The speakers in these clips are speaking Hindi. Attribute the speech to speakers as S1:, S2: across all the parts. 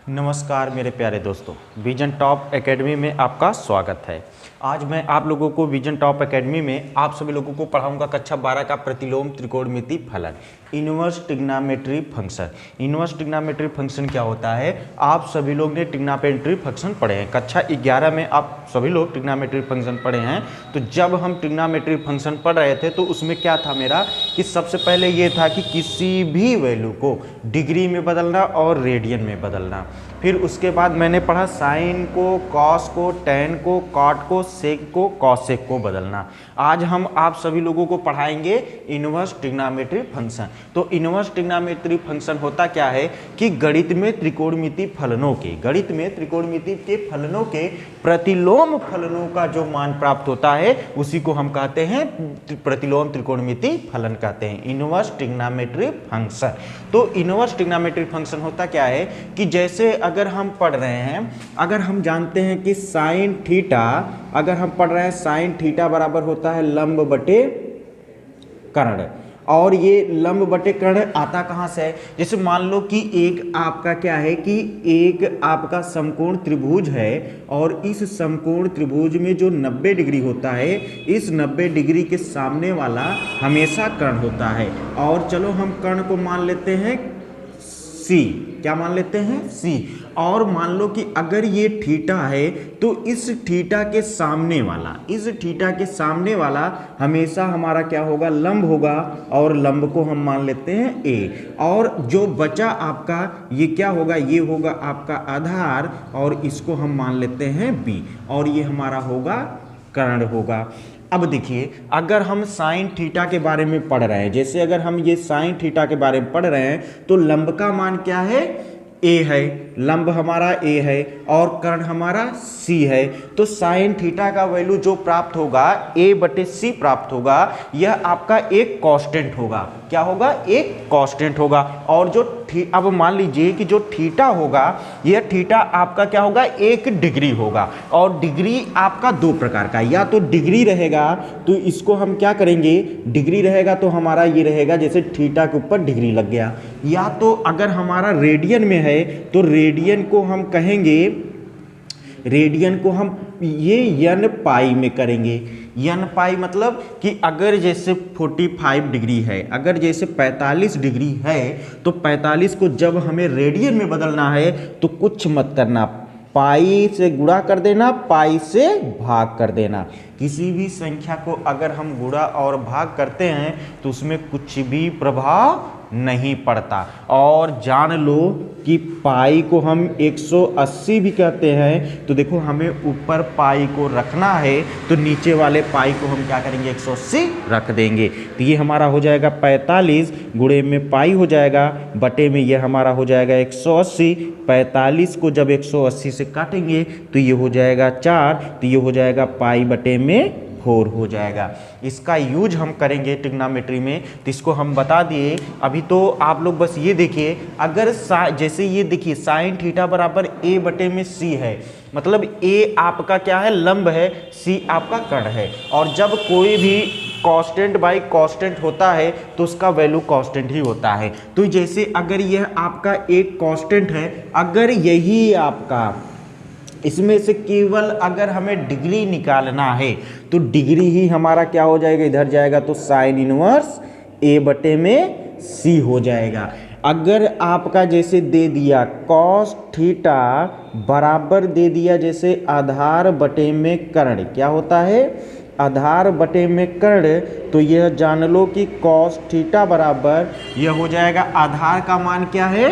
S1: नमस्कार मेरे प्यारे दोस्तों, विजन टॉप एकेडमी में आपका स्वागत है। आज मैं आप लोगों को विजन टॉप एकेडमी में आप सभी लोगों को पढ़ाऊंगा कक्षा 12 का प्रतिलोम त्रिकोणमिति फलन, inverse trigonometry function. Inverse trigonometry function क्या होता है? आप सभी लोग ने ट्रिग्नोमेट्री फंक्शन पढ़े हैं। कक्षा 11 में आप सभी लोग ट्रिग्नोमेट्री फंक्शन पढ़े हैं। तो जब हम ट्रिग्नोमेट्री फंक्शन पढ़ रहे थे तो उसमें क्या था मेरा कि सबसे पहले ये था कि किसी भी वैल्यू को डिग्री में बदलना और रेडियन में बदलना। फिर उसके बाद मैंने पढ़ा साइन को, कॉस को, टेन को, कॉट को, सेक को, कॉसेक को बदलना। आज हम आप सभी लोगों को पढ़ाएंगे इनवर्स ट्रिग्नोमेट्री फंक्शन। तो इनवर्स ट्रिग्नोमेट्री फंक्शन होता क्या है कि गणित में त्रिकोणमिति फलनों के फलनों के प्रतिलोम फलनों का जो मान प्राप्त होता है उसी को हम कहते हैं प्रतिलोम त्रिकोणमिति फलन कहते हैं, इनवर्स ट्रिग्नोमेट्री फंक्शन। तो इनवर्स ट्रिग्नोमेट्री फंक्शन होता क्या है कि जैसे अगर हम पढ़ रहे हैं, अगर हम जानते हैं कि साइन थीटा, अगर हम पढ़ रहे हैं साइन थीटा बराबर होता है लंब बटे कर्ण, और ये लंब बटे कर्ण आता कहाँ से है? जैसे मान लो कि एक आपका क्या है कि एक आपका समकोण त्रिभुज है और इस समकोण त्रिभुज में जो 90 डिग्री होता है, इस 90 डिग्री के सामने वाला हमेशा कर्ण होता है। और चलो हम कर्ण को मान लेते हैं सी। क्या मान लेते हैं? सी। और मान लो कि अगर ये थीटा है तो इस थीटा के सामने वाला हमेशा हमारा क्या होगा? लंब होगा, और लंब को हम मान लेते हैं ए। और जो बचा आपका ये क्या होगा? ये होगा आपका आधार, और इसको हम मान लेते हैं बी, और ये हमारा होगा कर्ण होगा। अब देखिए, अगर हम साइन थीटा के बारे में पढ़ रहे हैं, जैसे अगर हम ये साइन थीटा के बारे में पढ़ रहे हैं तो लंब का मान क्या है? ए है, लंब हमारा ए है और कर्ण हमारा सी है। तो साइन थीटा का वैल्यू जो प्राप्त होगा ए बटे सी प्राप्त होगा, यह आपका एक कांस्टेंट होगा। क्या होगा? एक कांस्टेंट होगा। और जो अब मान लीजिए कि जो थीटा होगा, यह थीटा आपका क्या होगा? एक डिग्री होगा। और डिग्री आपका दो प्रकार का, या तो डिग्री रहेगा तो इसको हम क्या करेंगे? डिग्री रहेगा तो हमारा ये रहेगा जैसे थीटा के ऊपर डिग्री लग गया, या तो अगर हमारा रेडियन में है तो रेडियन को हम कहेंगे, रेडियन को हम ये यन पाई में करेंगे। यन पाई मतलब कि अगर जैसे 45 डिग्री है, अगर जैसे 45 डिग्री है तो 45 को जब हमें रेडियन में बदलना है तो कुछ मत करना, पाई से गुणा कर देना, पाई से भाग कर देना। किसी भी संख्या को अगर हम गुणा और भाग करते हैं तो उसमें कुछ भी प्रभाव नहीं पड़ता। और जान लो कि पाई को हम 180 भी कहते हैं, तो देखो हमें ऊपर पाई को रखना है तो नीचे वाले पाई को हम क्या करेंगे? 180 रख देंगे। तो ये हमारा हो जाएगा 45 गुणे में पाई हो जाएगा, बटे में ये हमारा हो जाएगा 180। 45 को जब 180 से काटेंगे तो ये हो जाएगा 4, तो ये हो जाएगा पाई बटे में 4 हो जाएगा। इसका यूज हम करेंगे ट्रिग्नोमेट्री में, तो इसको हम बता दिए। अभी तो आप लोग बस ये देखिए, अगर जैसे ये देखिए साइन थीटा बराबर ए बटे में सी है, मतलब ए आपका क्या है? लंब है, सी आपका कर्ण है। और जब कोई भी कांस्टेंट बाई कांस्टेंट होता है तो उसका वैल्यू कांस्टेंट ही होता है। तो जैसे अगर यह आपका एक कांस्टेंट है, अगर यही आपका इसमें से केवल अगर हमें डिग्री निकालना है तो डिग्री ही हमारा क्या हो जाएगा? इधर जाएगा तो साइन इनवर्स ए बटे में सी हो जाएगा। अगर आपका जैसे दे दिया कॉस थीटा बराबर दे दिया जैसे आधार बटे में कर्ण, क्या होता है? आधार बटे में कर्ण, तो यह जान लो कि कॉस थीटा बराबर यह हो जाएगा, आधार का मान क्या है?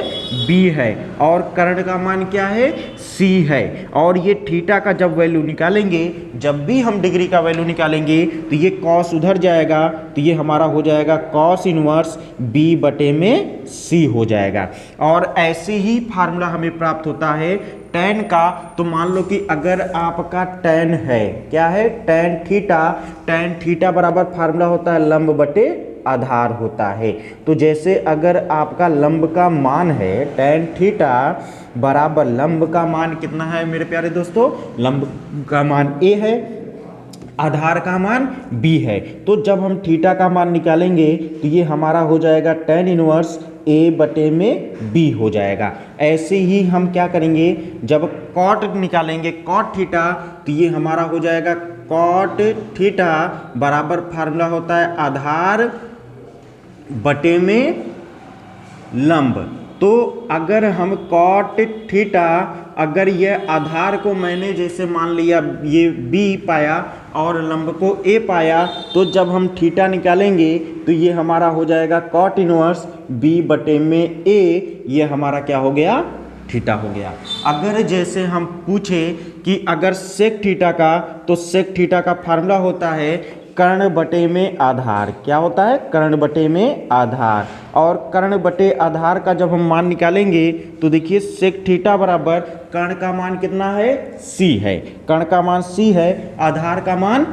S1: बी है, और कर्ण का मान क्या है? सी है। और ये थीटा का जब वैल्यू निकालेंगे, जब भी हम डिग्री का वैल्यू निकालेंगे तो ये कॉस उधर जाएगा, तो ये हमारा हो जाएगा कॉस इनवर्स बी बटे में सी हो जाएगा। और ऐसे ही फार्मूला हमें प्राप्त होता है टेन का। तो मान लो कि अगर आपका टेन है, क्या है? टेन थीटा बराबर फार्मूला होता है लंब बटे आधार होता है। तो जैसे अगर आपका लंब का मान है टेन थीटा बराबर, लंब का मान कितना है मेरे प्यारे दोस्तों? लंब का मान ए है, आधार का मान बी है। तो जब हम थीटा का मान निकालेंगे तो ये हमारा हो जाएगा टेन इनवर्स ए बटे में बी हो जाएगा। ऐसे ही हम क्या करेंगे, जब कॉट निकालेंगे कॉट थीटा, तो ये हमारा हो जाएगा कॉट थीटा बराबर फार्मूला होता है आधार बटे में लंब। तो अगर हम कॉट थीटा, अगर ये आधार को मैंने जैसे मान लिया ये बी पाया और लंब को ए पाया, तो जब हम थीटा निकालेंगे तो ये हमारा हो जाएगा कॉट इनवर्स बी बटे में ए, ये हमारा क्या हो गया, थीटा हो गया। अगर जैसे हम पूछे कि अगर सेक थीटा का, तो सेक थीटा का फार्मूला होता है कर्ण बटे में आधार। क्या होता है, कर्ण बटे में आधार। और कर्ण बटे आधार का जब हम मान निकालेंगे तो देखिए सेक थीटा बराबर कर्ण का मान कितना है, सी है, कर्ण का मान सी है, आधार का मान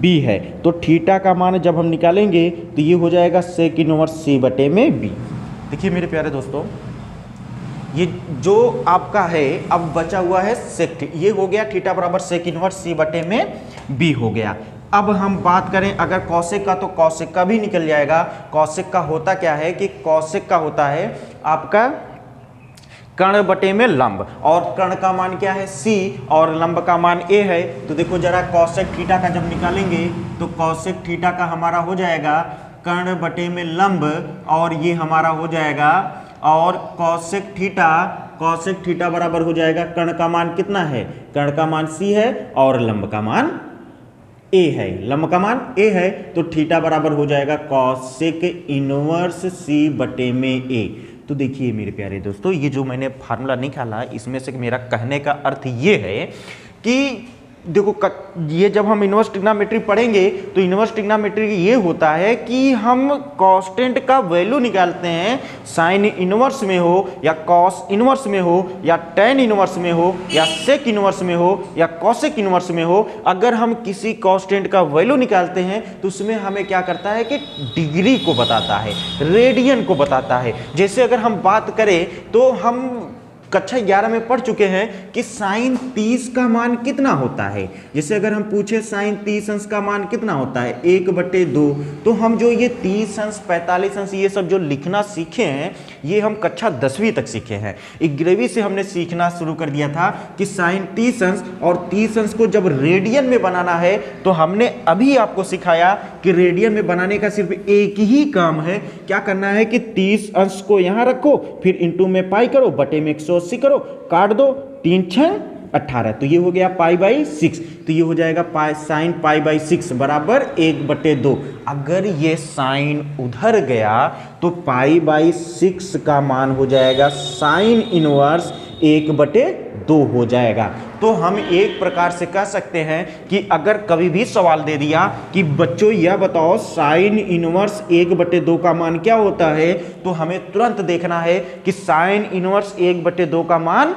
S1: बी है। तो थीटा का मान जब हम निकालेंगे तो ये हो जाएगा सेक इनवर्स सी बटे में बी। देखिए मेरे प्यारे दोस्तों, ये जो आपका है अब बचा हुआ है सेक, ये हो गया थीटा बराबर सेक इनवर्स सी बटे में बी हो गया। अब हम बात करें अगर कौशिक का, तो कौशिक का भी निकल जाएगा। कौशिक का होता क्या है कि कौशिक का होता है आपका कर्ण बटे में लंब, और कर्ण का मान क्या है सी और लंब का मान ए है। तो देखो जरा कौशिक थीटा का जब निकालेंगे तो कौशिक थीटा का हमारा हो जाएगा कर्ण बटे में लंब, और ये हमारा हो जाएगा, और कौशिक थीटा बराबर हो जाएगा कर्ण का मान कितना है, कर्ण का मान सी है और लंब का मान ए है, लंब का मान ए है। तो थीटा बराबर हो जाएगा कौशिक इनवर्स सी बटे में ए। तो देखिए मेरे प्यारे दोस्तों, ये जो मैंने फार्मूला निकाला इसमें से मेरा कहने का अर्थ ये है कि देखो ये जब हम इनवर्स ट्रिग्नोमेट्री पढ़ेंगे तो इनवर्स ट्रिग्नोमेट्री ये होता है कि हम कांस्टेंट का वैल्यू निकालते हैं, साइन इनवर्स में हो या कॉस इनवर्स में हो या टेन इनवर्स में हो या सेक इनवर्स में हो या कॉसेक इनवर्स में हो। अगर हम किसी कांस्टेंट का वैल्यू निकालते हैं तो उसमें हमें क्या करता है कि डिग्री को बताता है, रेडियन को बताता है। जैसे अगर हम बात करें तो हम कक्षा 11 में पढ़ चुके हैं कि साइन 30 का मान कितना होता है। जैसे अगर हम पूछे साइन 30 अंश का मान कितना होता है 1/2, तो हम जो ये 30 अंश 45 अंश ये सब जो लिखना सीखे हैं ये हम कक्षा 10वीं तक सीखे हैं। 11वीं से हमने सीखना शुरू कर दिया था कि साइन 30 अंश और 30 अंश को जब रेडियन में बनाना है तो हमने अभी आपको सिखाया कि रेडियन में बनाने का सिर्फ एक ही काम है, क्या करना है कि 30 अंश को यहाँ रखो, फिर इंटू में पाई करो, बटे में 180 करो, काट दो, 3 6 18। तो ये हो गया π/6। तो ये हो जाएगा साइन π/6 बराबर 1/2। अगर ये साइन उधर गया तो π/6 का मान हो जाएगा साइन इनवर्स 1/2 हो जाएगा। तो हम एक प्रकार से कह सकते हैं कि अगर कभी भी सवाल दे दिया कि बच्चों यह बताओ साइन इनवर्स 1/2 का मान क्या होता है, तो हमें तुरंत देखना है कि साइन इनवर्स 1/2 का मान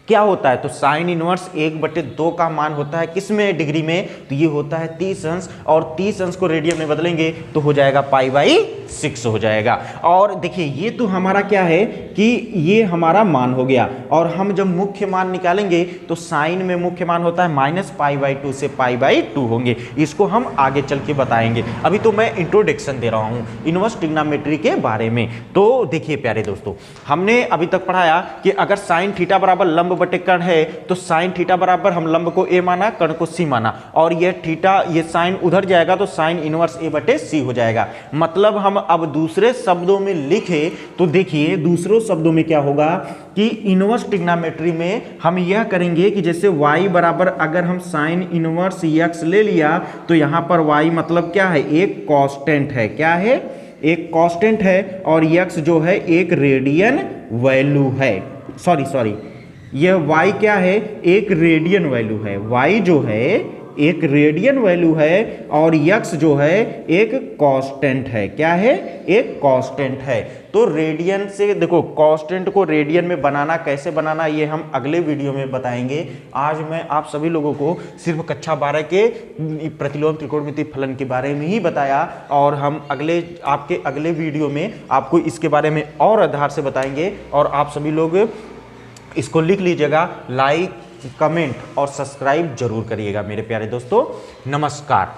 S1: क्या होता है। तो साइन इनवर्स 1/2 का मान होता है किसमें, डिग्री में, तो ये होता है 30 अंश, और 30 अंश को रेडियन में बदलेंगे तो हो जाएगा π/6 हो जाएगा। और देखिए ये तो हमारा क्या है कि ये हमारा मान हो गया, और हम जब मुख्य मान निकालेंगे तो साइन में मुख्य मान होता है -π/2 से π/2 होंगे। इसको हम आगे चल के बताएंगे, अभी तो मैं इंट्रोडक्शन दे रहा हूँ इनवर्स ट्रिग्नोमेट्री के बारे में। तो देखिए प्यारे दोस्तों, हमने अभी तक पढ़ाया कि अगर साइन थीटा बराबर लंब बटे कर्ण है तो साइन थीटा बराबर हम लंब को ए माना, कर्ण को सी माना, और ये थीटा ये साइन उधर जाएगा तो साइन इनवर्स a/c हो जाएगा। मतलब हम अब दूसरे शब्दों में लिखे तो देखिए दूसरों शब्दों में क्या होगा कि इनवर्स ट्रिग्नोमेट्री में हम यह करेंगे कि जैसे y बराबर अगर हम साइन इनवर्स x ले लिया तो यहां पर y मतलब क्या है, एक कांस्टेंट है। क्या है, एक कांस्टेंट है, और x जो है एक रेडियन वैल्यू है। सॉरी यह y क्या है, एक रेडियन वैल्यू है। y जो है एक रेडियन वैल्यू है और x जो है एक कांस्टेंट है। क्या है, एक कांस्टेंट है। तो रेडियन से देखो कांस्टेंट को रेडियन में बनाना कैसे बनाना ये हम अगले वीडियो में बताएंगे। आज मैं आप सभी लोगों को सिर्फ कक्षा 12 के प्रतिलोम त्रिकोणमितीय फलन के बारे में ही बताया, और हम आपके अगले वीडियो में आपको इसके बारे में और आधार से बताएंगे। और आप सभी लोग इसको लिख लीजिएगा, लाइक कमेंट और सब्सक्राइब जरूर करिएगा मेरे प्यारे दोस्तों। नमस्कार।